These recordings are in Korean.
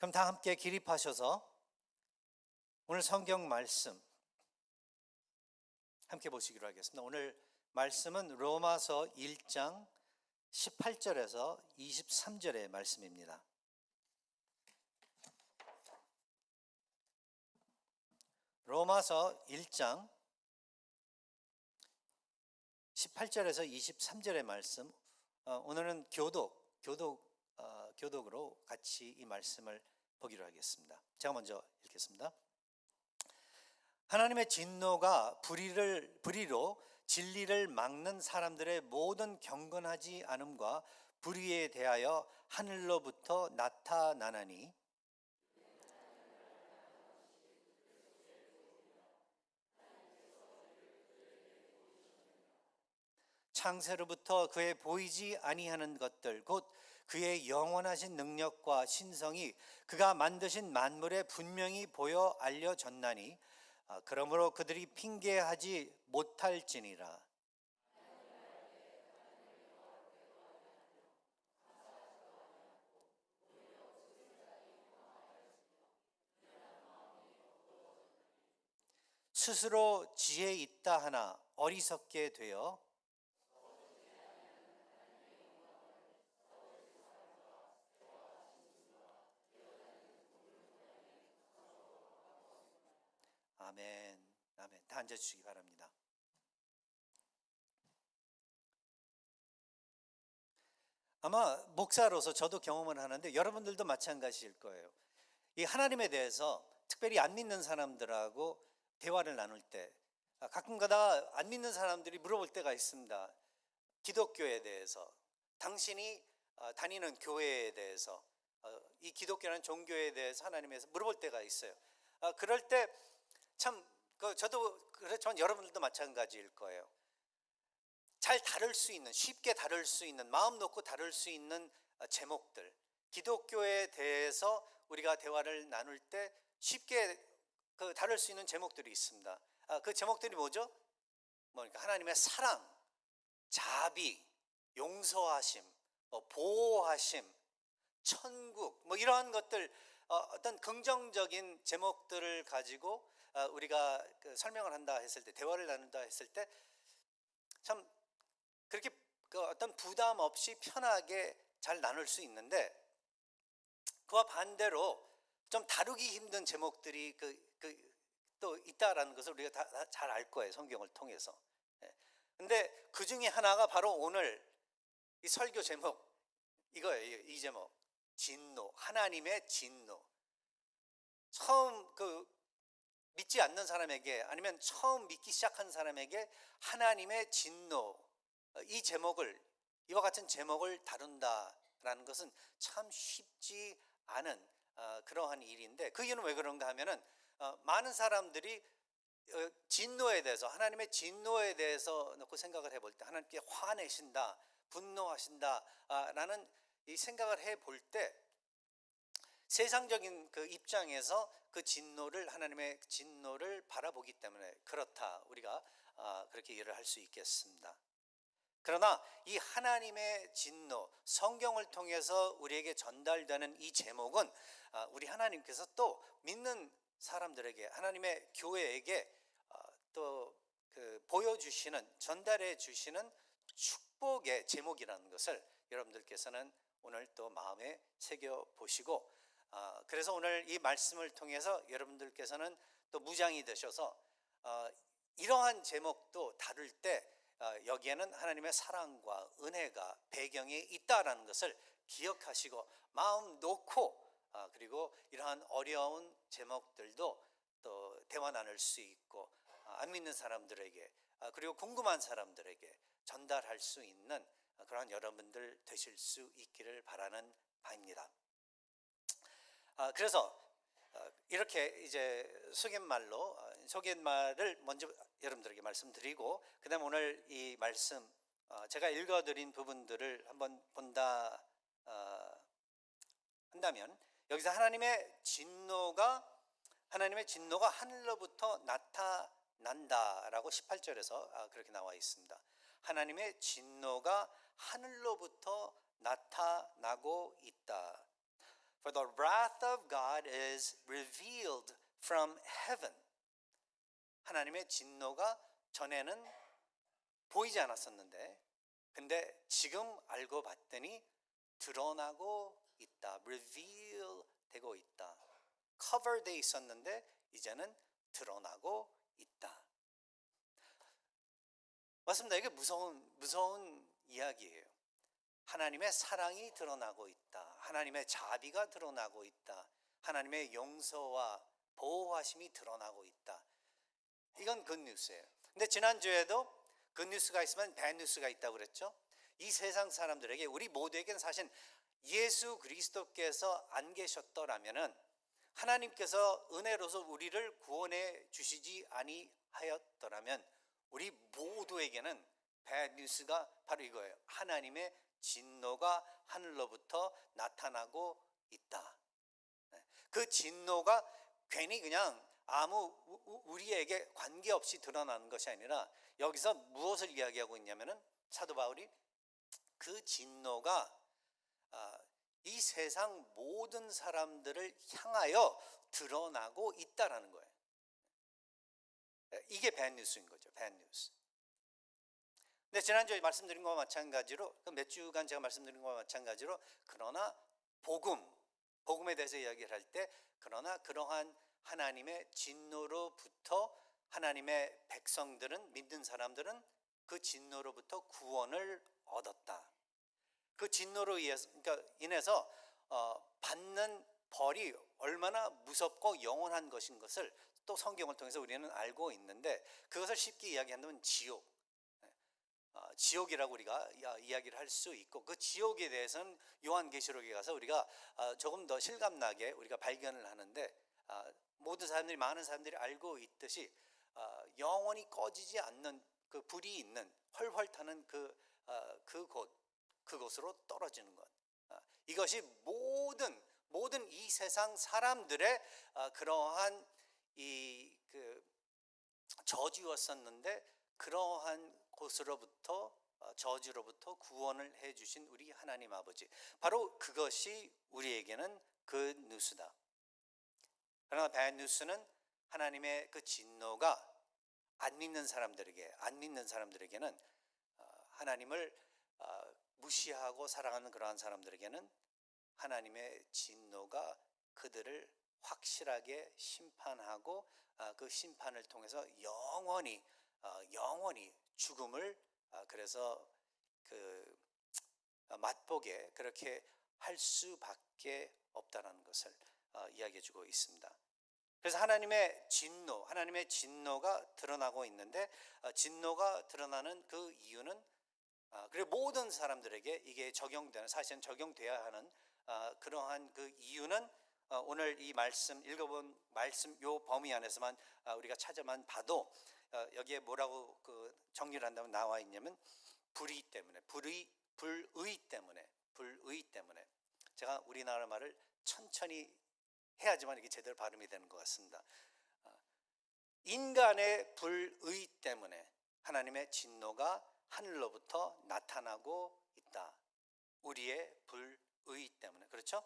그럼 다 함께 기립하셔서 오늘 성경 말씀 함께 보시기로 하겠습니다. 오늘 말씀은 로마서 1장 18절에서 23절의 말씀입니다. 로마서 1장 18절에서 23절의 말씀, 오늘은 교독으로 같이 이 말씀을 보기로 하겠습니다. 제가 먼저 읽겠습니다. 하나님의 진노가 불의로 진리를 막는 사람들의 모든 경건하지 않음과 불의에 대하여 하늘로부터 나타나나니 창세로부터 그의 보이지 아니하는 것들 곧 그의 영원하신 능력과 신성이 그가 만드신 만물에 분명히 보여 알려졌나니 그러므로 그들이 핑계하지 못할지니라. 스스로 지혜 있다 하나 어리석게 되어 아멘. 아멘. 다 앉아주시기 바랍니다. 아마 목사로서 저도 경험을 하는데 여러분들도 마찬가지일 거예요. 이 하나님에 대해서 특별히 안 믿는 사람들하고 대화를 나눌 때 가끔가다 안 믿는 사람들이 물어볼 때가 있습니다. 기독교에 대해서, 당신이 다니는 교회에 대해서, 이 기독교라는 종교에 대해서 하나님에서 물어볼 때가 있어요. 그럴 때 참 저도 그렇지만 여러분들도 마찬가지일 거예요. 잘 다룰 수 있는, 쉽게 다룰 수 있는, 마음 놓고 다룰 수 있는 제목들, 기독교에 대해서 우리가 대화를 나눌 때 쉽게 다룰 수 있는 제목들이 있습니다. 그 제목들이 뭐죠? 그러니까 하나님의 사랑, 자비, 용서하심, 보호하심, 천국, 이러한 것들, 어떤 긍정적인 제목들을 가지고 우리가 설명을 한다 했을 때, 대화를 나눈다 했을 때 참 그렇게 어떤 부담 없이 편하게 잘 나눌 수 있는데, 그와 반대로 좀 다루기 힘든 제목들이 또 있다라는 것을 우리가 다 잘 알 거예요, 성경을 통해서. 근데 그 중에 하나가 바로 오늘 이 설교 제목 이거예요. 이 제목, 진노, 하나님의 진노. 처음 믿지 않는 사람에게, 아니면 처음 믿기 시작한 사람에게 하나님의 진노, 이 제목을, 이와 같은 제목을 다룬다라는 것은 참 쉽지 않은 그러한 일인데, 그 이유는 왜 그런가 하면은 많은 사람들이 진노에 대해서, 하나님의 진노에 대해서 놓고 생각을 해볼 때, 하나님께 화내신다, 분노하신다 라는 이 생각을 해볼 때, 세상적인 그 입장에서 그 진노를, 하나님의 진노를 바라보기 때문에 그렇다, 우리가 그렇게 이해를 할 수 있겠습니다. 그러나 이 하나님의 진노, 성경을 통해서 우리에게 전달되는 이 제목은 우리 하나님께서 또 믿는 사람들에게, 하나님의 교회에게 또 보여주시는, 전달해 주시는 축복의 제목이라는 것을 여러분들께서는 오늘 또 마음에 새겨 보시고, 그래서 오늘 이 말씀을 통해서 여러분들께서는 또 무장이 되셔서 이러한 제목도 다룰 때 여기에는 하나님의 사랑과 은혜가 배경에 있다라는 것을 기억하시고 마음 놓고, 그리고 이러한 어려운 제목들도 또 대화 나눌 수 있고, 안 믿는 사람들에게, 그리고 궁금한 사람들에게 전달할 수 있는 그러한 여러분들 되실 수 있기를 바라는 바입니다. 그래서 이렇게 이제 소개말을 먼저 여러분들에게 말씀드리고, 그 다음 오늘 이 말씀, 제가 읽어드린 부분들을 한번 본다 한다면, 여기서 하나님의 진노가 하늘로부터 나타난다라고 18절에서 그렇게 나와 있습니다. 하나님의 진노가 하늘로부터 나타나고 있다. For the wrath of God is revealed from heaven. 하나님의 진노가 전에는 보이지 않았었는데 근데 지금 알고 봤더니 드러나고 있다. reveal 되고 있다. cover 돼 있었는데 이제는 드러나고 있다. 맞습니다. 이게 무서운 이야기예요. 하나님의 사랑이 드러나고 있다. 하나님의 자비가 드러나고 있다. 하나님의 용서와 보호하심이 드러나고 있다. 이건 굿뉴스예요. 근데 지난주에도 굿뉴스가 있으면 배드뉴스가 있다고 그랬죠. 이 세상 사람들에게 우리 모두에게는 사실 예수 그리스도께서 안 계셨더라면은 하나님께서 은혜로서 우리를 구원해 주시지 아니하였더라면 우리 모두에게는 배드뉴스가 바로 이거예요. 하나님의 진노가 하늘로부터 나타나고 있다. 그 진노가 괜히 그냥 아무 우리에게 관계없이 드러나는 것이 아니라 여기서 무엇을 이야기하고 있냐면은 사도 바울이 그 진노가 이 세상 모든 사람들을 향하여 드러나고 있다라는 거예요. 이게 배드뉴스인 거죠. 배드뉴스. 근데 지난주에 말씀드린 것과 마찬가지로 몇 주간 제가 말씀드린 것과 마찬가지로 그러나 복음에 대해서 이야기를 할 때 그러나 그러한 하나님의 진노로부터 하나님의 백성들은 믿는 사람들은 그 진노로부터 구원을 얻었다. 그 진노로 인해서 받는 벌이 얼마나 무섭고 영원한 것인 것을 또 성경을 통해서 우리는 알고 있는데 그것을 쉽게 이야기한다면 지옥이라고 우리가 이야기를 할 수 있고 그 지옥에 대해서는 요한계시록에 가서 우리가 조금 더 실감나게 우리가 발견을 하는데 많은 사람들이 알고 있듯이 영원히 꺼지지 않는 그 불이 있는 훨훨 타는 그곳으로 떨어지는 것. 이것이 모든 이 세상 사람들의 그러한 저주였었는데 그러한 곳으로부터 저주로부터 구원을 해주신 우리 하나님 아버지 바로 그것이 우리에게는 굿뉴스다. 그러나 배드뉴스는 하나님의 그 진노가 안 믿는 사람들에게는 하나님을 무시하고 살아가는 그러한 사람들에게는 하나님의 진노가 그들을 확실하게 심판하고 그 심판을 통해서 영원히 죽음을 그래서 맛보게 그렇게 할 수밖에 없다라는 것을 이야기해주고 있습니다. 그래서 하나님의 진노가 드러나고 있는데 진노가 드러나는 그 이유는 그리고 모든 사람들에게 이게 사실은 적용돼야 하는 그러한 그 이유는 오늘 이 말씀 읽어본 말씀 요 범위 안에서만 우리가 찾아만 봐도 여기에 뭐라고 정리를 한다면 나와 있냐면 불의 때문에 제가 우리나라 말을 천천히 해야지만 이게 제대로 발음이 되는 것 같습니다. 인간의 불의 때문에 하나님의 진노가 하늘로부터 나타나고 있다. 우리의 불의 때문에 그렇죠?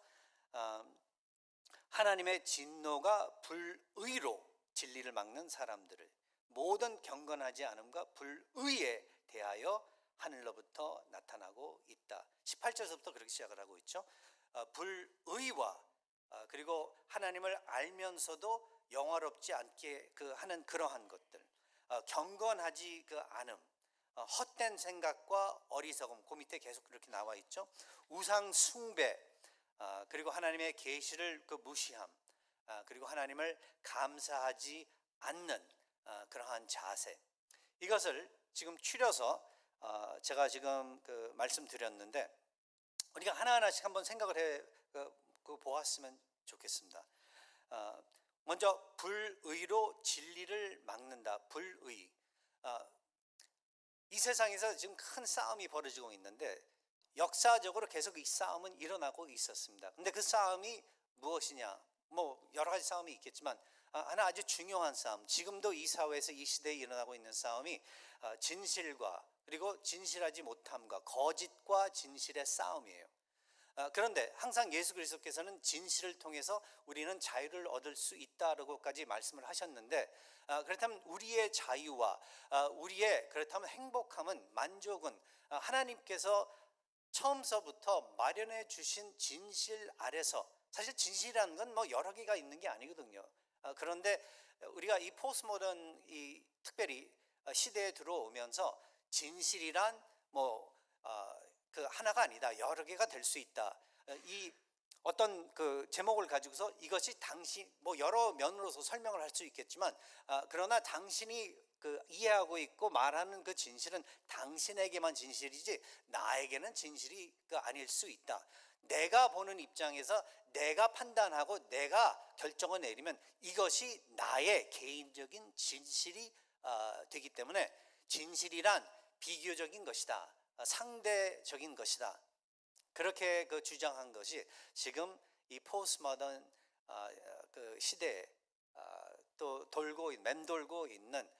하나님의 진노가 불의로 진리를 막는 사람들을 모든 경건하지 않음과 불의에 대하여 하늘로부터 나타나고 있다. 18절에서부터 그렇게 시작을 하고 있죠. 불의와 그리고 하나님을 알면서도 영화롭지 않게 하는 그러한 것들, 경건하지 않음, 헛된 생각과 어리석음, 그 밑에 계속 그렇게 나와 있죠. 우상 숭배, 그리고 하나님의 계시를 무시함, 그리고 하나님을 감사하지 않는 그러한 자세. 이것을 지금 추려서 제가 지금 말씀드렸는데 우리가 하나하나씩 한번 생각을 해 보았으면 좋겠습니다. 먼저 불의로 진리를 막는다. 불의. 이 세상에서 지금 큰 싸움이 벌어지고 있는데 역사적으로 계속 이 싸움은 일어나고 있었습니다. 근데 그 싸움이 무엇이냐? 여러 가지 싸움이 있겠지만 하나 아주 중요한 싸움, 지금도 이 사회에서 이 시대에 일어나고 있는 싸움이 진실과 그리고 진실하지 못함과 거짓과 진실의 싸움이에요. 그런데 항상 예수 그리스도께서는 진실을 통해서 우리는 자유를 얻을 수 있다라고까지 말씀을 하셨는데, 그렇다면 우리의 자유와 우리의 그렇다면 행복함은, 만족은 하나님께서 처음서부터 마련해 주신 진실 아래서, 사실 진실이라는 건 뭐 여러 개가 있는 게 아니거든요. 그런데 우리가 이 포스트모던 이 특별히 시대에 들어오면서 진실이란 그 하나가 아니다, 여러 개가 될 수 있다. 이 어떤 그 제목을 가지고서 이것이 당신 뭐 여러 면으로서 설명을 할 수 있겠지만, 그러나 당신이 그 이해하고 있고 말하는 그 진실은 당신에게만 진실이지 나에게는 진실이 아닐 수 있다. 내가 보는 입장에서 내가 판단하고 내가 결정을 내리면 이것이 나의 개인적인 진실이 되기 때문에, 진실이란 비교적인 것이다, 상대적인 것이다, 그렇게 그 주장한 것이 지금 이 포스트 모던 그 시대에 또 맴돌고 있는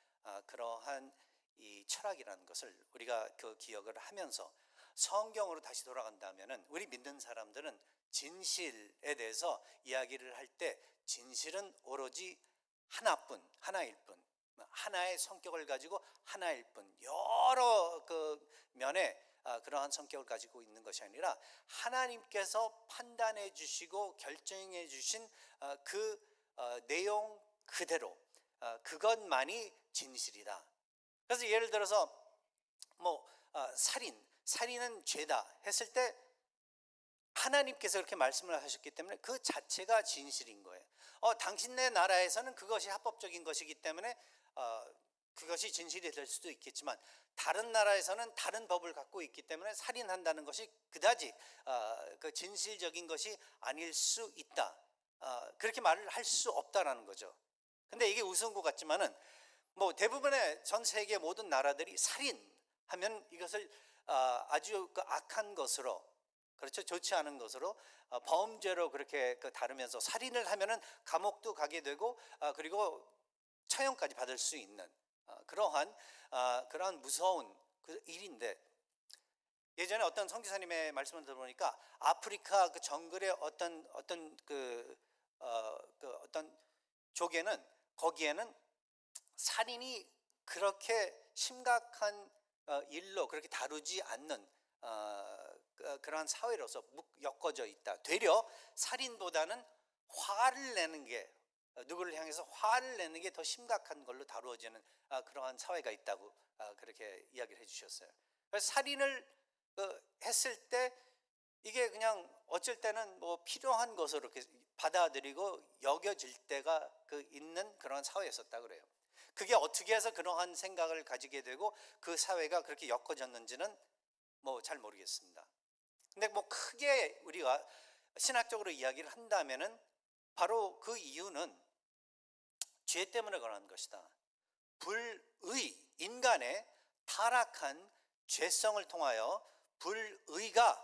그러한 이 철학이라는 것을 우리가 그 기억을 하면서, 성경으로 다시 돌아간다면은 우리 믿는 사람들은 진실에 대해서 이야기를 할 때 진실은 오로지 하나일 뿐, 하나의 성격을 가지고 하나일 뿐, 여러 그 면에 그러한 성격을 가지고 있는 것이 아니라 하나님께서 판단해 주시고 결정해 주신 그 내용 그대로, 그것만이 진실이다. 그래서 예를 들어서 살인은 죄다 했을 때 하나님께서 그렇게 말씀을 하셨기 때문에 그 자체가 진실인 거예요. 당신네 나라에서는 그것이 합법적인 것이기 때문에 그것이 진실이 될 수도 있겠지만, 다른 나라에서는 다른 법을 갖고 있기 때문에 살인한다는 것이 그다지 그 진실적인 것이 아닐 수 있다, 그렇게 말을 할 수 없다라는 거죠. 근데 이게 우스운 것 같지만은 대부분의 전 세계 모든 나라들이 살인하면 이것을 아주 그 악한 것으로, 그렇죠, 좋지 않은 것으로 범죄로 그렇게 다루면서, 살인을 하면은 감옥도 가게 되고 그리고 처형까지 받을 수 있는 그러한 무서운 그 일인데, 예전에 어떤 선교사님의 말씀을 들어보니까 아프리카 그 정글의 어떤 족에는, 거기에는 살인이 그렇게 심각한 일로 그렇게 다루지 않는 그러한 사회로서 엮어져 있다. 되려 살인보다는 화를 내는 게, 누구를 향해서 화를 내는 게 더 심각한 걸로 다루어지는 그러한 사회가 있다고 그렇게 이야기를 해주셨어요. 그래서 살인을 했을 때 이게 그냥 어쩔 때는 필요한 것으로 이렇게 받아들이고 여겨질 때가 있는 그런 사회였었다 그래요. 그게 어떻게 해서 그러한 생각을 가지게 되고 그 사회가 그렇게 엮어졌는지는 잘 모르겠습니다. 근데 크게 우리가 신학적으로 이야기를 한다면은 바로 그 이유는 죄 때문에 그러는 것이다. 인간의 타락한 죄성을 통하여 불의가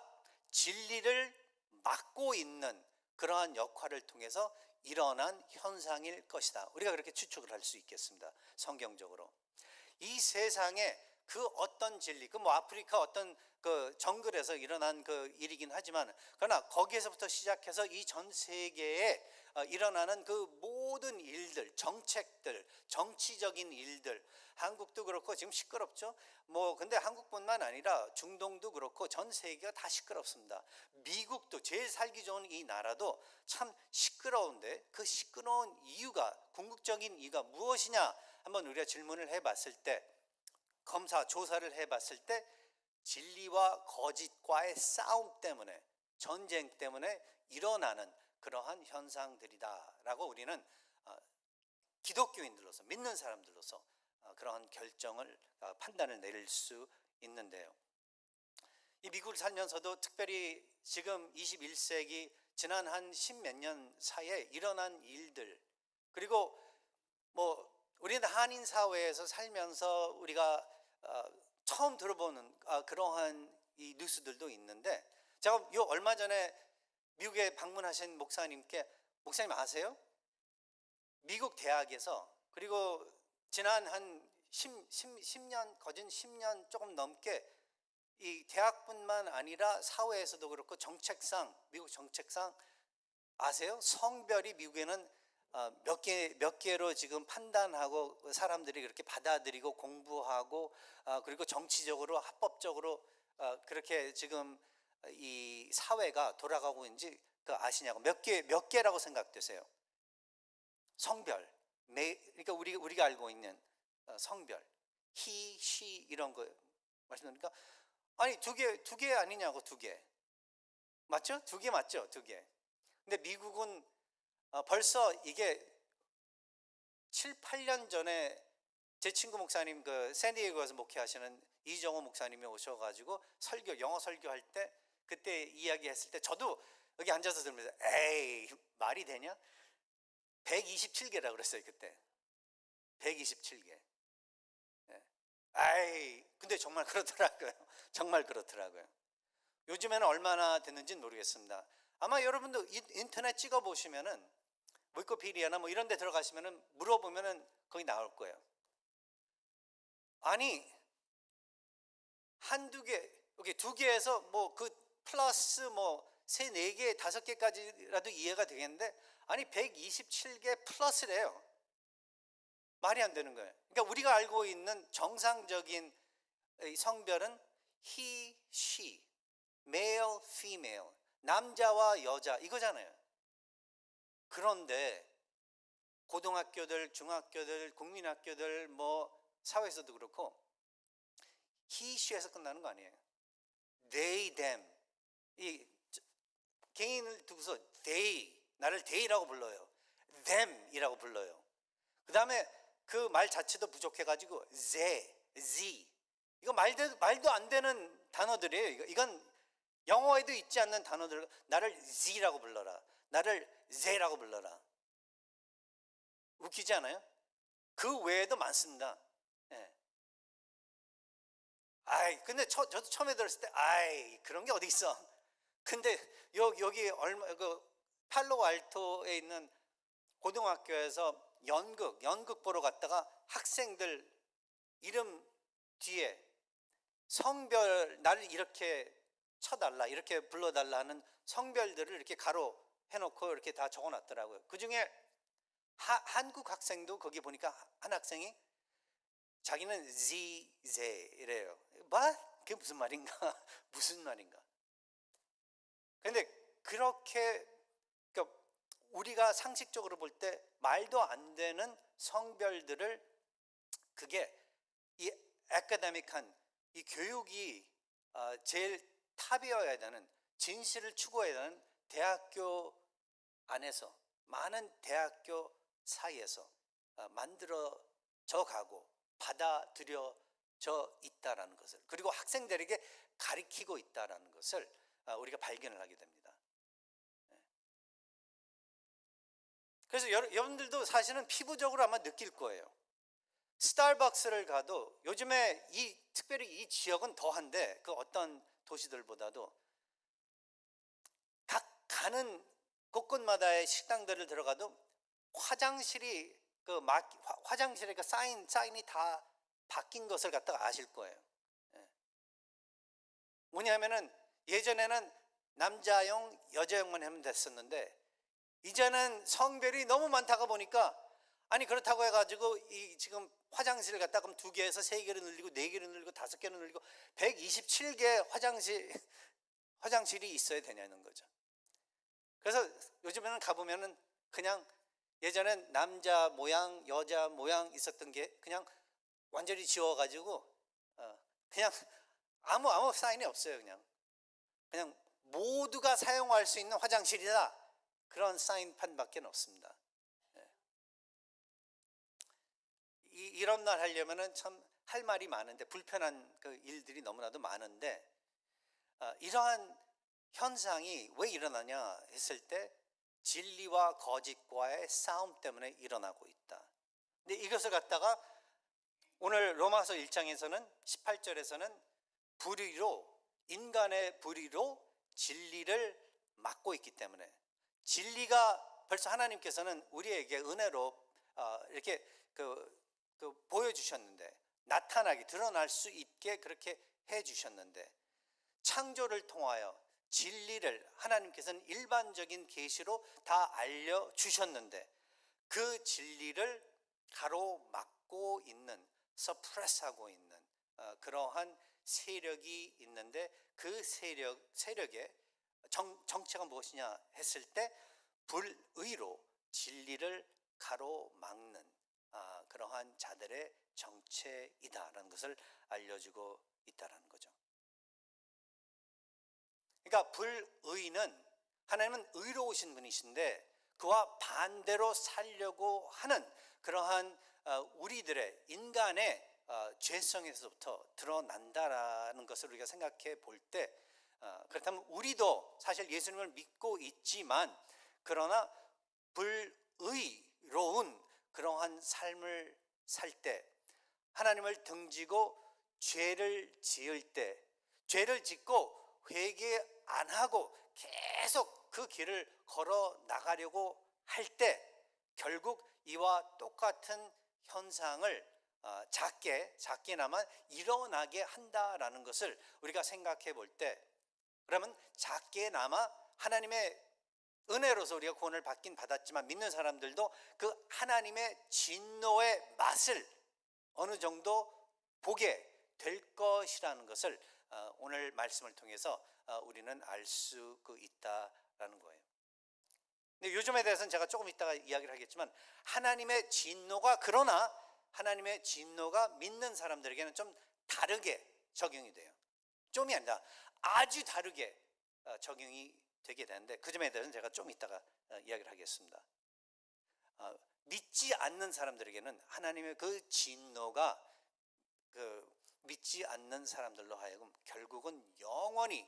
진리를 막고 있는 그러한 역할을 통해서 일어난 현상일 것이다. 우리가 그렇게 추측을 할 수 있겠습니다. 성경적으로 이 세상에 그 어떤 진리, 아프리카 어떤 그 정글에서 일어난 그 일이긴 하지만, 그러나 거기에서부터 시작해서 이 전 세계에 일어나는 그 모든 일들, 정책들, 정치적인 일들, 한국도 그렇고 지금 시끄럽죠. 근데 한국뿐만 아니라 중동도 그렇고 전 세계가 다 시끄럽습니다. 미국도, 제일 살기 좋은 이 나라도 참 시끄러운데, 그 시끄러운 이유가, 궁극적인 이유가 무엇이냐 한번 우리가 질문을 해봤을 때, 조사를 해봤을 때 진리와 거짓과의 싸움 때문에, 전쟁 때문에 일어나는 그러한 현상들이다라고 우리는 기독교인들로서, 믿는 사람들로서 그러한 결정을, 판단을 내릴 수 있는데요. 이 미국을 살면서도 특별히 지금 21세기 지난 한 십몇 년 사이에 일어난 일들, 그리고 우리는 한인 사회에서 살면서 우리가 처음 들어보는 그러한 이 뉴스들도 있는데, 제가 얼마 전에 미국에 방문하신 목사님께, 목사님 아세요? 미국 대학에서, 그리고 지난 한 10년, 거진 10년 조금 넘게 이 대학뿐만 아니라 사회에서도 그렇고 정책상, 미국 정책상 아세요? 성별이 미국에는 몇 개로 지금 판단하고 사람들이 그렇게 받아들이고 공부하고 그리고 정치적으로 합법적으로 그렇게 지금 이 사회가 돌아가고 있는지 그 아시냐고. 몇 개라고 생각되세요? 성별. 그러니까 우리가 알고 있는 성별. he, she 이런 거 말씀드립니까? 아니 두 개 아니냐고. 두 개. 맞죠? 두 개 맞죠? 두 개. 근데 미국은 벌써 이게 7, 8년 전에 제 친구 목사님 그 샌디에이고에서 목회하시는 이정호 목사님이 오셔가지고 영어 설교할 때 그때 이야기했을 때 저도 여기 앉아서 들으면서 에이 말이 되냐? 127개라 그랬어요 그때. 127개. 아이 근데 정말 그렇더라고요. 정말 그렇더라고요. 요즘에는 얼마나 됐는지는 모르겠습니다. 아마 여러분도 인터넷 찍어 보시면은 위키피디아나 뭐 이런 데 들어가시면은 물어보면은 거기 나올 거예요. 아니 한두 개, 여기 두 개에서 뭐 그 플러스 뭐 세, 네 개, 다섯 개까지라도 이해가 되겠는데 아니 127개 플러스래요. 말이 안 되는 거예요. 그러니까 우리가 알고 있는 정상적인 성별은 he, she, male, female, 남자와 여자 이거잖아요. 그런데 고등학교들, 중학교들, 국민학교들 뭐 사회에서도 그렇고 he, she에서 끝나는 거 아니에요. they, them. 이 개인을 두고서 they, 나를 they라고 불러요. them이라고 불러요. 그 다음에 그 말 자체도 부족해가지고 z. 이거 말도 안 되는 단어들이에요. 이건 영어에도 있지 않는 단어들. 나를 z라고 불러라. 나를 z라고 불러라. 웃기지 않아요? 그 외에도 많습니다. 예. 근데 저도 처음에 들었을 때, 그런 게 어디 있어? 근데 여기 팔로 알토에 있는 고등학교에서 연극 보러 갔다가 학생들 이름 뒤에 성별, 나를 이렇게 쳐달라, 이렇게 불러달라 하는 성별들을 이렇게 가로 해놓고 이렇게 다 적어놨더라고요. 그 중에 한국 학생도 거기 보니까 한 학생이 자기는 이래요. 뭐? 그게 무슨 말인가? 무슨 말인가? 근데 그렇게 그러니까 우리가 상식적으로 볼 때 말도 안 되는 성별들을 그게 이 아카데믹한 이 교육이 제일 탑이어야 되는 진실을 추구해야 되는 대학교 안에서 많은 대학교 사이에서 만들어져 가고 받아들여져 있다라는 것을 그리고 학생들에게 가르치고 있다라는 것을 우리가 발견을 하게 됩니다. 그래서 여러분들도 사실은 피부적으로 아마 느낄 거예요. 스타벅스를 가도 요즘에 특별히 이 지역은 더한데 그 어떤 도시들보다도 각 가는 곳곳마다의 식당들을 들어가도 화장실에 그 사인이 다 바뀐 것을 갖다가 아실 거예요. 뭐냐면은 예전에는 남자용, 여자용만 하면 됐었는데 이제는 성별이 너무 많다가 보니까 아니 그렇다고 해가지고 이 지금 화장실을 갖다 그럼 2개에서 3개를 늘리고 4개를 늘리고 5개를 늘리고 127개 화장실이 있어야 되냐는 거죠. 그래서 요즘에는 가보면은 그냥 예전엔 남자 모양, 여자 모양 있었던 게 그냥 완전히 지워가지고 그냥 아무 사인이 없어요. 그냥 모두가 사용할 수 있는 화장실이다. 그런 사인판밖에 없습니다. 이런 날 하려면은 참 할 말이 많은데 불편한 그 일들이 너무나도 많은데 이러한 현상이 왜 일어나냐 했을 때 진리와 거짓과의 싸움 때문에 일어나고 있다. 근데 이것을 갖다가 오늘 로마서 1장에서는 18절에서는 인간의 불의로 진리를 막고 있기 때문에 진리가 벌써 하나님께서는 우리에게 은혜로 이렇게 보여주셨는데 드러날 수 있게 그렇게 해주셨는데 창조를 통하여 진리를 하나님께서는 일반적인 계시로 다 알려주셨는데 그 진리를 가로막고 있는, 서프레스하고 있는 그러한 세력이 있는데 그 세력의 정체가 무엇이냐 했을 때 불의로 진리를 가로막는 그러한 자들의 정체이다라는 것을 알려주고 있다라는 거죠. 그러니까 불의는, 하나님은 의로우신 분이신데 그와 반대로 살려고 하는 그러한 우리들의 인간의 죄성에서부터 드러난다라는 것을 우리가 생각해 볼 때, 그렇다면 우리도 사실 예수님을 믿고 있지만 그러나 불의로운 그러한 삶을 살 때, 하나님을 등지고 죄를 지을 때, 죄를 짓고 회개 안 하고 계속 그 길을 걸어 나가려고 할 때 결국 이와 똑같은 현상을 작게나마 일어나게 한다라는 것을 우리가 생각해 볼 때, 그러면 작게나마 하나님의 은혜로서 우리가 구원을 받긴 받았지만 믿는 사람들도 그 하나님의 진노의 맛을 어느 정도 보게 될 것이라는 것을 오늘 말씀을 통해서 우리는 알 수 있다라는 거예요. 근데 요즘에 대해서는 제가 조금 이따가 이야기를 하겠지만 하나님의 진노가, 그러나 하나님의 진노가 믿는 사람들에게는 좀 다르게 적용이 돼요. 좀이 아니라 아주 다르게 적용이 되게 되는데 그 점에 대해서는 제가 좀 이따가 이야기를 하겠습니다. 믿지 않는 사람들에게는 하나님의 그 진노가 믿지 않는 사람들로 하여금 결국은 영원히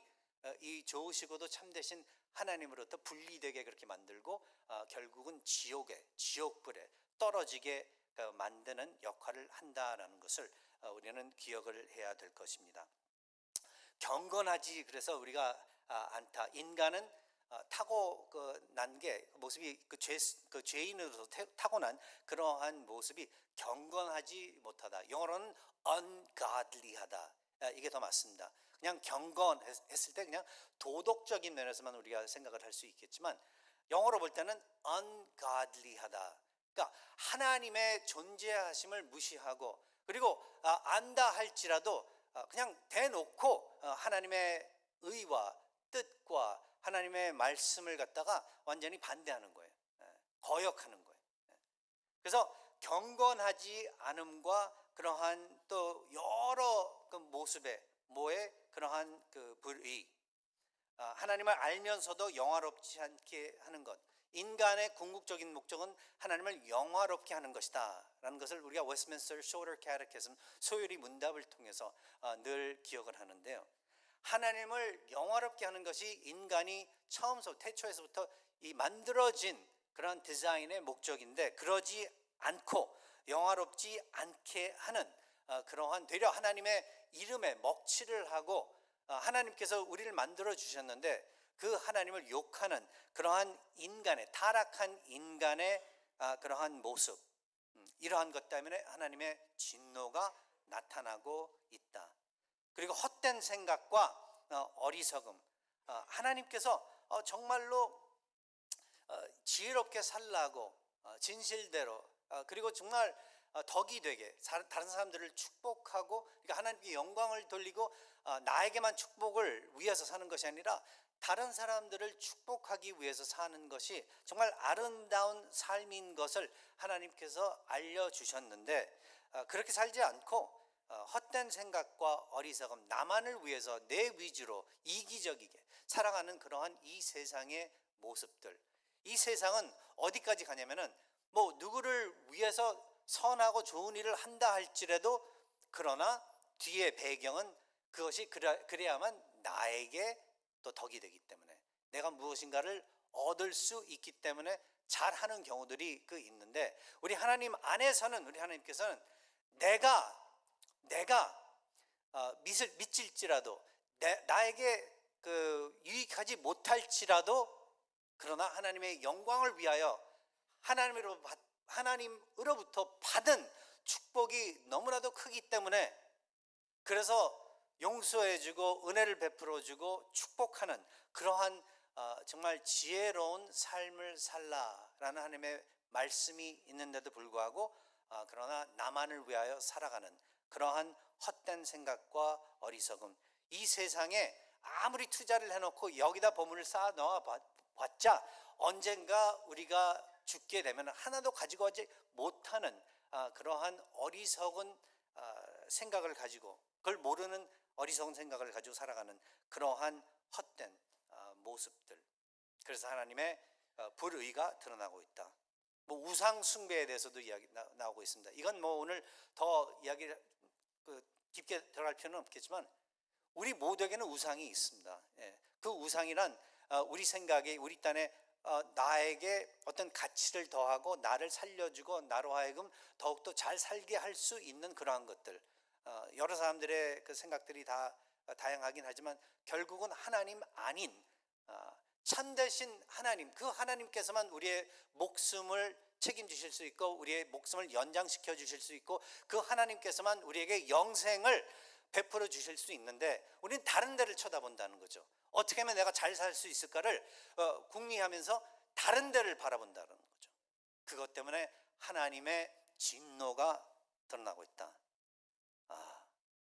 이 좋으시고도 참되신 하나님으로부터 분리되게 그렇게 만들고 결국은 지옥불에 떨어지게 만드는 역할을 한다라는 것을 우리는 기억을 해야 될 것입니다. 경건하지 그래서 우리가 않다. 인간은 타고난 게 모습이 죄인으로서 타고난 그러한 모습이 경건하지 못하다. 영어로는 ungodly하다. 이게 더 맞습니다. 그냥 경건했을 때 그냥 도덕적인 면에서만 우리가 생각을 할 수 있겠지만 영어로 볼 때는 ungodly하다. 그러니까 하나님의 존재하심을 무시하고, 그리고 안다 할지라도 그냥 대놓고 하나님의 의와 뜻과 하나님의 말씀을 갖다가 완전히 반대하는 거예요. 거역하는 거예요. 그래서 경건하지 않음과 그러한 또 여러 모습의 그러한 불의, 하나님을 알면서도 영화롭지 않게 하는 것, 인간의 궁극적인 목적은 하나님을 영화롭게 하는 것이다 라는 것을 우리가 웨스트민스터 쇼터 캐테키즘, 소요리 문답을 통해서 늘 기억을 하는데요. 하나님을 영화롭게 하는 것이 인간이 태초에서부터 이 만들어진 그런 디자인의 목적인데, 그러지 않고 영화롭지 않게 하는 그러한, 되려 하나님의 이름에 먹칠을 하고 하나님께서 우리를 만들어 주셨는데 그 하나님을 욕하는 그러한 인간의, 타락한 인간의 그러한 모습, 이러한 것 때문에 하나님의 진노가 나타나고 있다. 그리고 헛된 생각과 어리석음, 하나님께서 정말로 지혜롭게 살라고 진실대로, 그리고 정말 덕이 되게 다른 사람들을 축복하고, 그러니까 하나님께 영광을 돌리고 나에게만 축복을 위해서 사는 것이 아니라 다른 사람들을 축복하기 위해서 사는 것이 정말 아름다운 삶인 것을 하나님께서 알려주셨는데, 그렇게 살지 않고 헛된 생각과 어리석음, 나만을 위해서 내 위주로 이기적이게 살아가는 그러한 이 세상의 모습들, 이 세상은 어디까지 가냐면은 누구를 위해서 선하고 좋은 일을 한다 할지라도, 그러나 뒤의 배경은 그것이 그래야만 나에게 또 덕이 되기 때문에, 내가 무엇인가를 얻을 수 있기 때문에 잘하는 경우들이 있는데, 우리 하나님 안에서는, 우리 하나님께서는 내가 미칠지라도 나에게 유익하지 못할지라도, 그러나 하나님의 영광을 위하여 하나님으로부터 받은 축복이 너무나도 크기 때문에, 그래서 용서해주고 은혜를 베풀어주고 축복하는 그러한 정말 지혜로운 삶을 살라라는 하나님의 말씀이 있는데도 불구하고 그러나 나만을 위하여 살아가는 그러한 헛된 생각과 어리석음, 이 세상에 아무리 투자를 해놓고 여기다 보물을 쌓아 넣어 봤자 언젠가 우리가 죽게 되면 하나도 가지고 가지 못하는 그러한 어리석은 생각을 가지고, 그걸 모르는 어리석은 생각을 가지고 살아가는 그러한 헛된 모습들. 그래서 하나님의 불의가 드러나고 있다. 뭐 우상 숭배에 대해서도 이야기 나오고 있습니다. 이건 뭐 오늘 더 이야기를 깊게 들어갈 필요는 없겠지만 우리 모두에게는 우상이 있습니다. 그 우상이란 우리 생각에, 우리 딴에 나에게 어떤 가치를 더하고 나를 살려주고 나로 하여금 더욱더 잘 살게 할 수 있는 그러한 것들. 여러 사람들의 그 생각들이 다 다양하긴 하지만 결국은 하나님 아닌 참되신 하나님, 그 하나님께서만 우리의 목숨을 책임지실 수 있고 우리의 목숨을 연장시켜 주실 수 있고 그 하나님께서만 우리에게 영생을 베풀어 주실 수 있는데 우리는 다른 데를 쳐다본다는 거죠. 어떻게 하면 내가 잘 살 수 있을까를 궁리하면서 다른 데를 바라본다는 거죠. 그것 때문에 하나님의 진노가 드러나고 있다.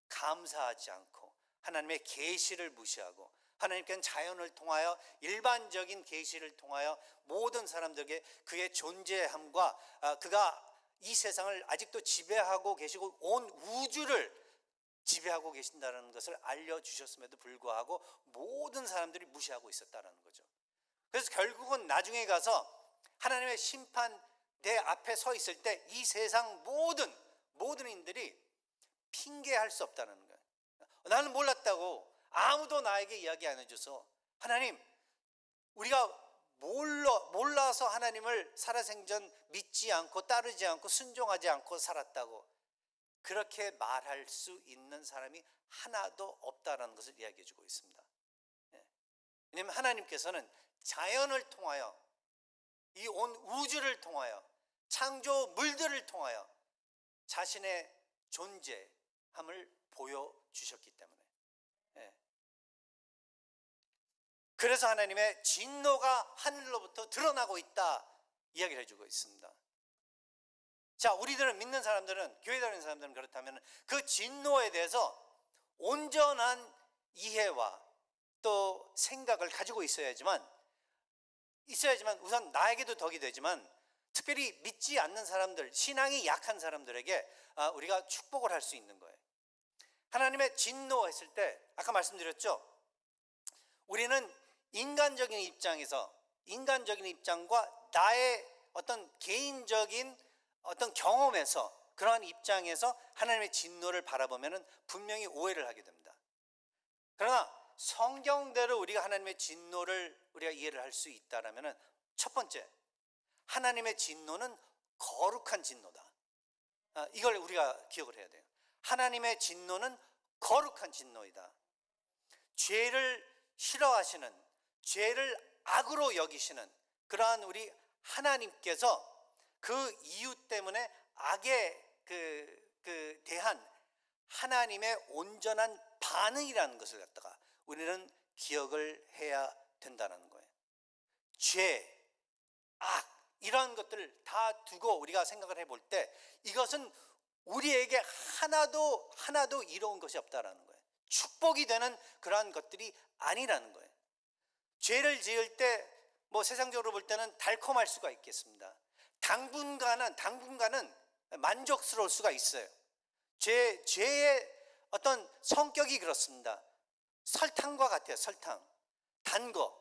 감사하지 않고 하나님의 계시를 무시하고 하나님께는 자연을 통하여 일반적인 계시를 통하여 모든 사람들에게 그의 존재함과 그가 이 세상을 아직도 지배하고 계시고 온 우주를 지배하고 계신다는 것을 알려주셨음에도 불구하고 모든 사람들이 무시하고 있었다는 거죠. 그래서 결국은 나중에 가서 하나님의 심판대 앞에 서 있을 때 이 세상 모든 인들이 핑계할 수 없다는 거예요. 나는 몰랐다고 아무도 나에게 이야기 안 해줘서 하나님 우리가 몰라서 하나님을 살아생전 믿지 않고 따르지 않고 순종하지 않고 살았다고 그렇게 말할 수 있는 사람이 하나도 없다라는 것을 이야기해 주고 있습니다. 왜냐하면 하나님께서는 자연을 통하여 이 온 우주를 통하여 창조물들을 통하여 자신의 존재함을 보여주셨기 때문에 그래서 하나님의 진노가 하늘로부터 드러나고 있다 이야기를 해주고 있습니다. 자, 우리들은 믿는 사람들은, 교회 다니는 사람들은 그렇다면 그 진노에 대해서 온전한 이해와 또 생각을 가지고 있어야지만 우선 나에게도 덕이 되지만 특별히 믿지 않는 사람들, 신앙이 약한 사람들에게 우리가 축복을 할 수 있는 거예요. 하나님의 진노했을 때 아까 말씀드렸죠. 우리는 인간적인 입장과 나의 어떤 개인적인 어떤 경험에서 그러한 입장에서 하나님의 진노를 바라보면 분명히 오해를 하게 됩니다. 그러나 성경대로 우리가 하나님의 진노를 우리가 이해를 할 수 있다라면 첫 번째, 하나님의 진노는 거룩한 진노다. 이걸 우리가 기억을 해야 돼요. 하나님의 진노는 거룩한 진노이다. 죄를 싫어하시는, 죄를 악으로 여기시는 그러한 우리 하나님께서 그 이유 때문에 악에 대한 하나님의 온전한 반응이라는 것을 갖다가 우리는 기억을 해야 된다는 거예요. 죄, 악 이런 것들을 다 두고 우리가 생각을 해볼 때 이것은 우리에게 하나도 이로운 것이 없다라는 거예요. 축복이 되는 그러한 것들이 아니라는 거예요. 죄를 지을 때 뭐 세상적으로 볼 때는 달콤할 수가 있겠습니다. 당분간은 만족스러울 수가 있어요. 죄의 어떤 성격이 그렇습니다. 설탕과 같아요. 설탕, 단 거.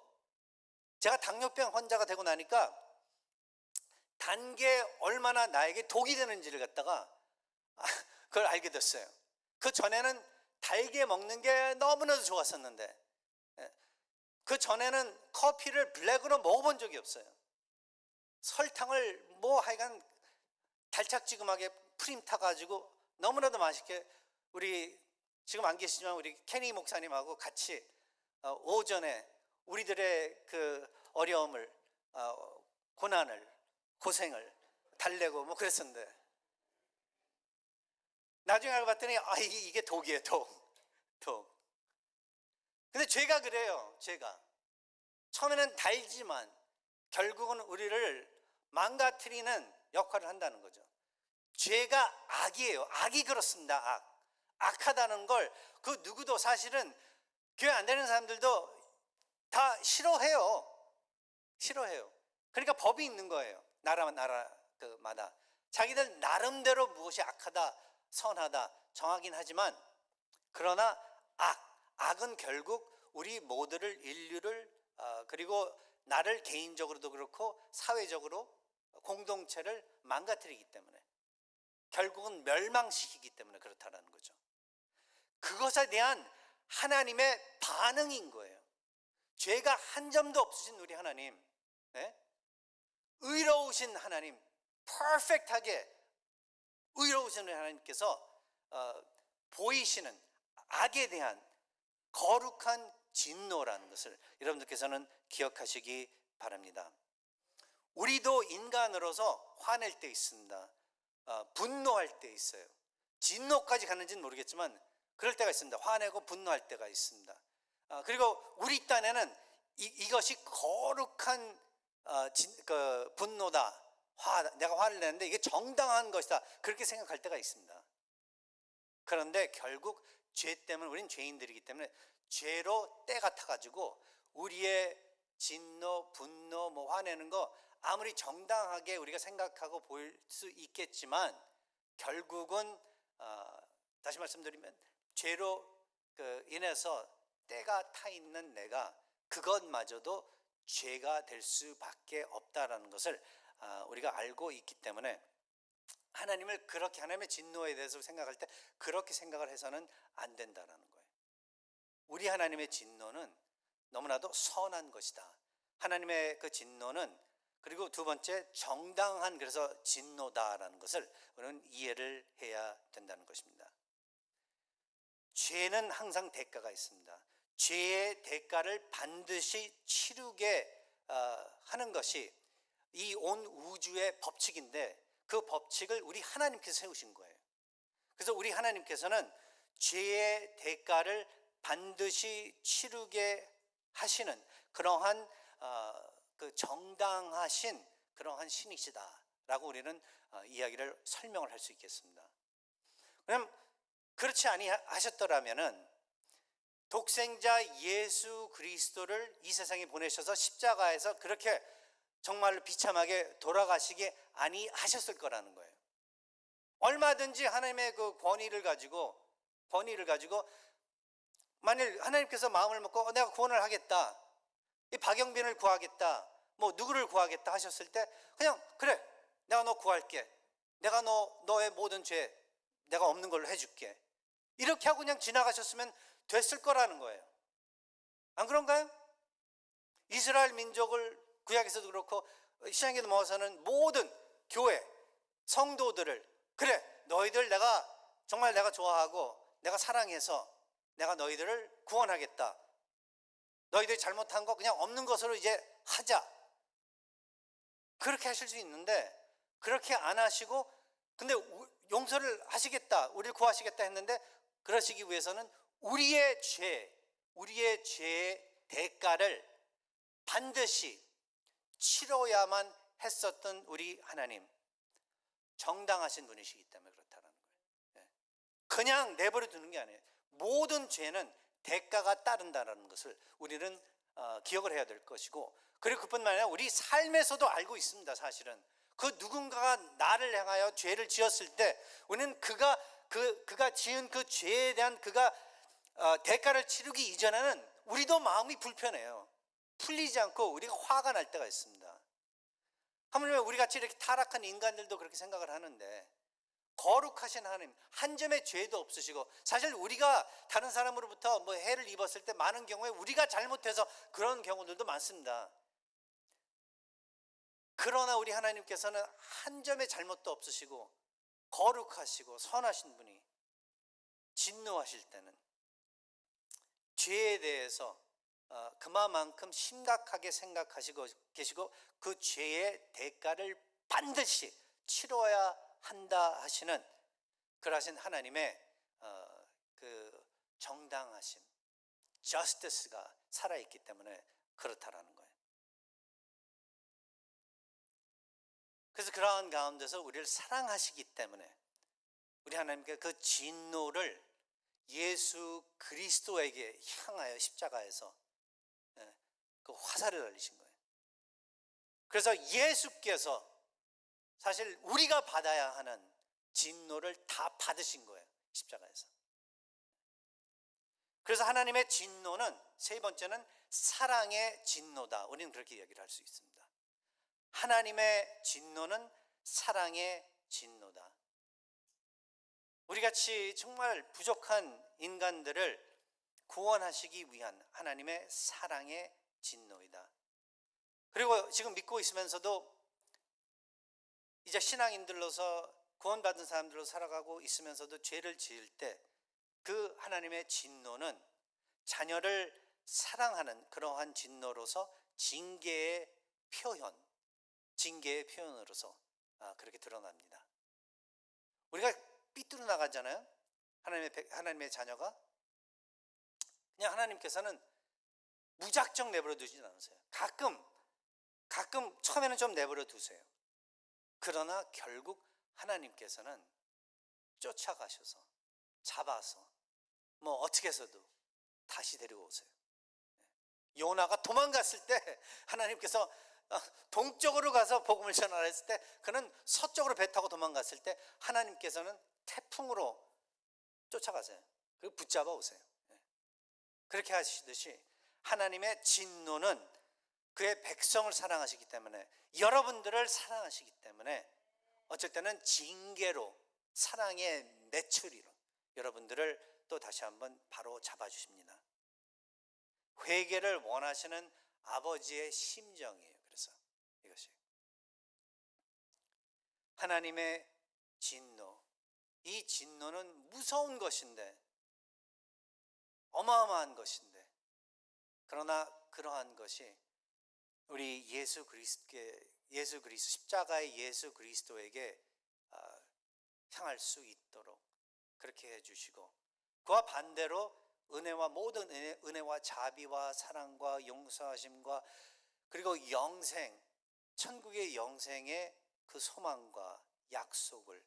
제가 당뇨병 환자가 되고 나니까 단 게 얼마나 나에게 독이 되는지를 갖다가 그걸 알게 됐어요. 그 전에는 달게 먹는 게 너무나도 좋았었는데 그 전에는 커피를 블랙으로 먹어본 적이 없어요. 설탕을 뭐 하여간 달짝지근하게 프림 타가지고 너무나도 맛있게 우리 지금 안 계시지만 우리 케니 목사님하고 같이 오전에 우리들의 그 어려움을 고난을 고생을 달래고 뭐 그랬었는데 나중에 알고 봤더니 이게 독이에요. 독. 톡. 근데 죄가 그래요. 죄가 처음에는 달지만 결국은 우리를 망가뜨리는 역할을 한다는 거죠. 죄가 악이에요. 악이 그렇습니다. 악하다는 걸 그 누구도, 사실은 교회 안 다니는 사람들도 다 싫어해요. 그러니까 법이 있는 거예요. 나라마다 자기들 나름대로 무엇이 악하다, 선하다 정하긴 하지만, 그러나 악은 결국 우리 모두를, 인류를, 그리고 나를 개인적으로도 그렇고 사회적으로 공동체를 망가뜨리기 때문에, 결국은 멸망시키기 때문에 그렇다는 거죠. 그것에 대한 하나님의 반응인 거예요. 죄가 한 점도 없으신 우리 하나님, 의로우신 하나님, 퍼펙트하게 의로우신 우리 하나님께서 보이시는 악에 대한 거룩한 진노라는 것을 여러분들께서는 기억하시기 바랍니다. 우리도 인간으로서 화낼 때 있습니다. 분노할 때 있어요. 진노까지 가는지는 모르겠지만 그럴 때가 있습니다. 화내고 분노할 때가 있습니다. 그리고 우리 딴에는 이것이 거룩한 분노다, 내가 화를 내는데 이게 정당한 것이다, 그렇게 생각할 때가 있습니다. 그런데 결국 죄 때문에, 우린 죄인들이기 때문에 죄로 때가 타가지고 우리의 진노, 분노, 화내는 거 아무리 정당하게 우리가 생각하고 보일 수 있겠지만, 결국은 다시 말씀드리면 죄로 인해서 때가 타 있는 내가, 그것마저도 죄가 될 수밖에 없다라는 것을 우리가 알고 있기 때문에, 하나님을 그렇게, 하나님의 진노에 대해서 생각할 때 그렇게 생각을 해서는 안 된다라는 거예요. 우리 하나님의 진노는 너무나도 선한 것이다. 하나님의 그 진노는, 그리고 두 번째, 정당한, 그래서 진노다라는 것을 우리는 이해를 해야 된다는 것입니다. 죄는 항상 대가가 있습니다. 죄의 대가를 반드시 치르게 하는 것이 이 온 우주의 법칙인데, 그 법칙을 우리 하나님께서 세우신 거예요. 그래서 우리 하나님께서는 죄의 대가를 반드시 치르게 하시는 그러한 그 정당하신 그러한 신이시다라고 우리는 이야기를, 설명을 할 수 있겠습니다. 그럼 그렇지 아니하셨더라면은 독생자 예수 그리스도를 이 세상에 보내셔서 십자가에서 그렇게 정말로 비참하게 돌아가시게 아니하셨을 거라는 거예요. 얼마든지 하나님의 그 권위를 가지고 만일 하나님께서 마음을 먹고 내가 구원을 하겠다, 이 박영빈을 구하겠다, 누구를 구하겠다 하셨을 때, 그냥 그래, 내가 너 구할게, 내가 너의 모든 죄 내가 없는 걸로 해줄게, 이렇게 하고 그냥 지나가셨으면 됐을 거라는 거예요. 안 그런가요? 이스라엘 민족을 구약에서도 그렇고 신약에 넘어와서는 모든 교회 성도들을, 그래, 너희들 정말 내가 좋아하고 내가 사랑해서 내가 너희들을 구원하겠다, 너희들이 잘못한 거 그냥 없는 것으로 이제 하자, 그렇게 하실 수 있는데 그렇게 안 하시고, 근데 용서를 하시겠다, 우리를 구하시겠다 했는데, 그러시기 위해서는 우리의 죄의 대가를 반드시 치러야만 했었던 우리 하나님, 정당하신 분이시기 때문에 그렇다는 거예요. 그냥 내버려 두는 게 아니에요. 모든 죄는 대가가 따른다는 것을 우리는 기억을 해야 될 것이고, 그리고 그뿐만 아니라 우리 삶에서도 알고 있습니다. 사실은 그 누군가가 나를 향하여 죄를 지었을 때, 우리는 그가 지은 그 죄에 대한 대가를 치르기 이전에는 우리도 마음이 불편해요. 풀리지 않고 우리가 화가 날 때가 있습니다. 하물며 우리 같이 이렇게 타락한 인간들도 그렇게 생각을 하는데, 거룩하신 하나님, 한 점의 죄도 없으시고, 사실 우리가 다른 사람으로부터 해를 입었을 때 많은 경우에 우리가 잘못해서 그런 경우들도 많습니다. 그러나 우리 하나님께서는 한 점의 잘못도 없으시고 거룩하시고 선하신 분이, 진노하실 때는 죄에 대해서 그만큼 심각하게 생각하시고 계시고, 그 죄의 대가를 반드시 치러야 한다 하시는 그러하신 하나님의 그 정당하심, justice가 살아있기 때문에 그렇다라는 거예요. 그래서 그러한 가운데서 우리를 사랑하시기 때문에 우리 하나님께 그 진노를 예수 그리스도에게 향하여 십자가에서 그 화살을 날리신 거예요. 그래서 예수께서 사실 우리가 받아야 하는 진노를 다 받으신 거예요, 십자가에서. 그래서 하나님의 진노는 세 번째는 사랑의 진노다. 우리는 그렇게 이야기를 할 수 있습니다. 하나님의 진노는 사랑의 진노다. 우리같이 정말 부족한 인간들을 구원하시기 위한 하나님의 사랑의 진노이다. 그리고 지금 믿고 있으면서도 이제 신앙인들로서 구원받은 사람들로 살아가고 있으면서도 죄를 지을 때 그 하나님의 진노는 자녀를 사랑하는 그러한 진노로서 징계의 표현으로서 그렇게 드러납니다. 우리가 삐뚤어 나가잖아요. 하나님의 자녀가 그냥 하나님께서는 무작정 내버려 두지는 않으세요. 가끔 처음에는 좀 내버려 두세요. 그러나 결국 하나님께서는 쫓아가셔서 잡아서 뭐 어떻게 해서도 다시 데리고 오세요. 요나가 도망갔을 때 하나님께서 동쪽으로 가서 복음을 전하라 했을 때 그는 서쪽으로 배 타고 도망갔을 때 하나님께서는 태풍으로 쫓아가세요. 그리고 붙잡아 오세요. 그렇게 하시듯이 하나님의 진노는 그의 백성을 사랑하시기 때문에, 여러분들을 사랑하시기 때문에 어쩔 때는 징계로, 사랑의 매추리로 여러분들을 또 다시 한번 바로 잡아주십니다. 회개를 원하시는 아버지의 심정이에요. 그래서 이것이 하나님의 진노, 이 진노는 무서운 것인데, 어마어마한 것인데, 그러나 그러한 것이 우리 예수 그리스도 십자가의 예수 그리스도에게 향할 수 있도록 그렇게 해주시고, 그와 반대로 은혜와 모든 은혜와 자비와 사랑과 용서하심과 그리고 영생, 천국의 영생의 그 소망과 약속을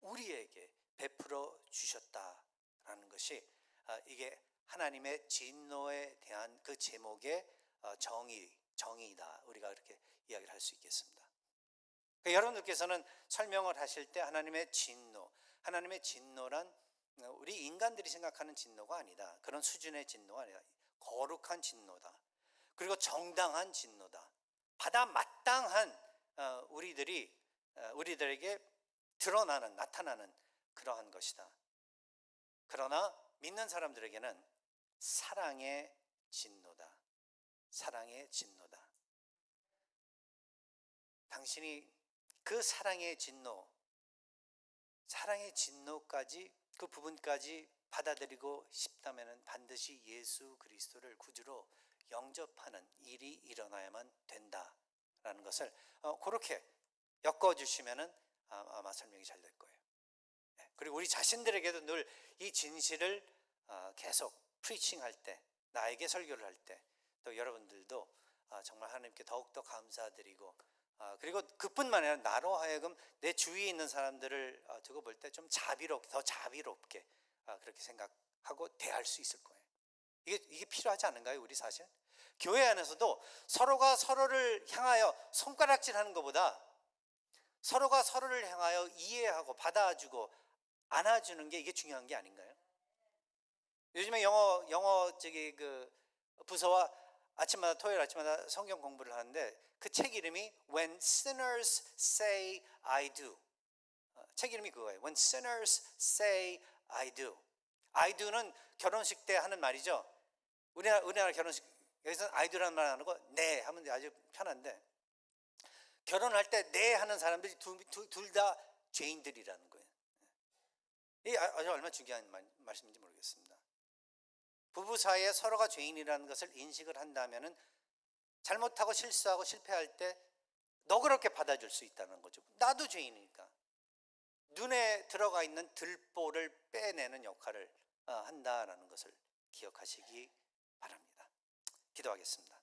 우리에게 베풀어 주셨다라는 것이 이게 하나님의 진노에 대한 그 제목의 정의이다. 우리가 그렇게 이야기를 할 수 있겠습니다. 그러니까 여러분들께서는 설명을 하실 때 하나님의 진노란 우리 인간들이 생각하는 진노가 아니다. 그런 수준의 진노가 아니다. 거룩한 진노다. 그리고 정당한 진노다. 받아 마땅한 우리들에게 나타나는 그러한 것이다. 그러나 믿는 사람들에게는 사랑의 진노다. 사랑의 진노다. 당신이 그 사랑의 진노까지, 그 부분까지 받아들이고 싶다면 반드시 예수 그리스도를 구주로 영접하는 일이 일어나야만 된다라는 것을 그렇게 엮어주시면 아마 설명이 잘 될 거예요. 그리고 우리 자신들에게도 늘 이 진실을 계속 프리칭할 때, 나에게 설교를 할 때, 또 여러분들도 정말 하나님께 더욱더 감사드리고, 그리고 그뿐만 아니라 나로 하여금 내 주위에 있는 사람들을 두고 볼 때 좀 더 자비롭게 그렇게 생각하고 대할 수 있을 거예요. 이게 필요하지 않은가요? 우리 사실 교회 안에서도 서로가 서로를 향하여 손가락질하는 것보다 서로가 서로를 향하여 이해하고 받아주고 안아주는 게, 이게 중요한 게 아닌가요? 요즘에 영어 그 부서와 토요일 아침마다 성경 공부를 하는데, 그 책 이름이 When Sinners Say I Do. 책 이름이 그거예요. When Sinners Say I Do. I do는 결혼식 때 하는 말이죠. 우리나라 결혼식에서는 I do라는 말 안 하고 네 하면 아주 편한데, 결혼할 때 네 하는 사람들이 둘 다 죄인들이라는 거예요. 이게 아주 얼마나 중요한 말씀인지 모르겠습니다. 부부 사이에 서로가 죄인이라는 것을 인식을 한다면은 잘못하고 실수하고 실패할 때 너그럽게 받아줄 수 있다는 거죠. 나도 죄인이니까. 눈에 들어가 있는 들보를 빼내는 역할을 한다라는 것을 기억하시기 바랍니다. 기도하겠습니다.